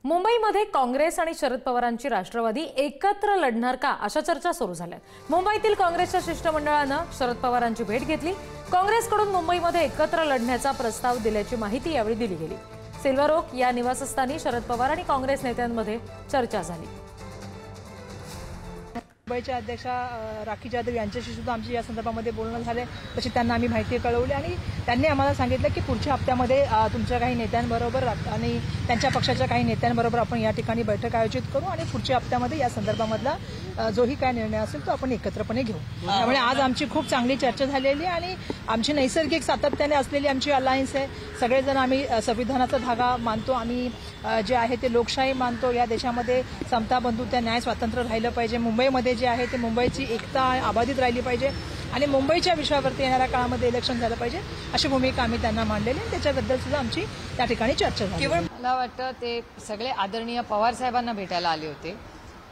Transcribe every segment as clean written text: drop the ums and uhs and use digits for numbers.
मुंबईमध्ये काँग्रेस आणि शरद पवारांची राष्ट्रवादी एकत्र लढणार का अशा चर्चा सुरू झाल्यात। मुंबईतील काँग्रेसच्या शिष्टमंडळानं शरद पवारांची भेट घेतली। काँग्रेसकडून मुंबईमध्ये एकत्र लढण्याचा प्रस्ताव दिल्याची माहिती यावेळी दिली गेली। सिल्वर ओक या निवासस्थानी शरद पवार आणि काँग्रेस नेत्यांमध्ये चर्चा झाली। मुंबईच्या अध्यक्षा राखी जाधव यांच्याशी सुद्धा आमची या संदर्भामध्ये बोलणं झाले। तशी त्यांना आम्ही माहिती कळवली आणि त्यांनी आम्हाला सांगितलं की पुढच्या हप्त्यामध्ये तुमच्या काही नेत्यांबरोबर आणि त्यांच्या पक्षाच्या काही नेत्यांबरोबर आपण या ठिकाणी बैठक आयोजित करू आणि पुढच्या हप्त्यामध्ये या संदर्भामधला जोही काय निर्णय असेल तो आपण एकत्रपणे घेऊ। त्यामुळे आज आमची खूप चांगली चर्चा झालेली आणि आमची नैसर्गिक सातत्याने असलेली आमची अलायन्स आहे। सगळेजण आम्ही संविधानाचा धागा मानतो, आम्ही जे आहे ते लोकशाही मानतो। या देशामध्ये समता, बंधुता, न्याय, स्वातंत्र्य राहिलं पाहिजे। मुंबईमध्ये जे आहे ते मुंबईची एकता अबाधित राहिली पाहिजे आणि मुंबईच्या विषयावरती येणाऱ्या काळामध्ये इलेक्शन झालं पाहिजे अशी भूमिका आम्ही त्यांना मांडलेली आणि त्याच्याबद्दल सुद्धा आमची त्या ठिकाणी चर्चा झाली। मला वाटतं ते सगळे आदरणीय पवार साहेबांना भेटायला आले होते।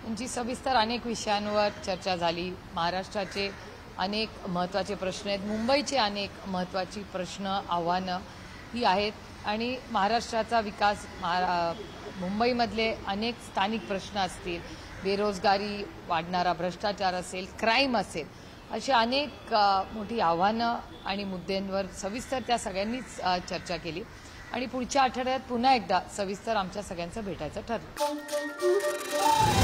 त्यांची सविस्तर अनेक विषयांवर चर्चा झाली। महाराष्ट्राचे अनेक महत्त्वाचे प्रश्न आहेत, मुंबईचे अनेक महत्त्वाची प्रश्न आव्हानं ही आहेत आणि महाराष्ट्राचा विकास, मुंबईमधले अनेक स्थानिक प्रश्न असतील, बेरोजगारी वाढणारा भ्रष्टाचार असेल, क्राईम असेल, अशी अनेक मोठी आव्हानं आणि मुद्द्यांवर सविस्तर त्या सगळ्यांनीच चर्चा केली आणि पुढच्या आठवड्यात पुन्हा एकदा सविस्तर आमच्या सगळ्यांचं भेटायचं ठरलं।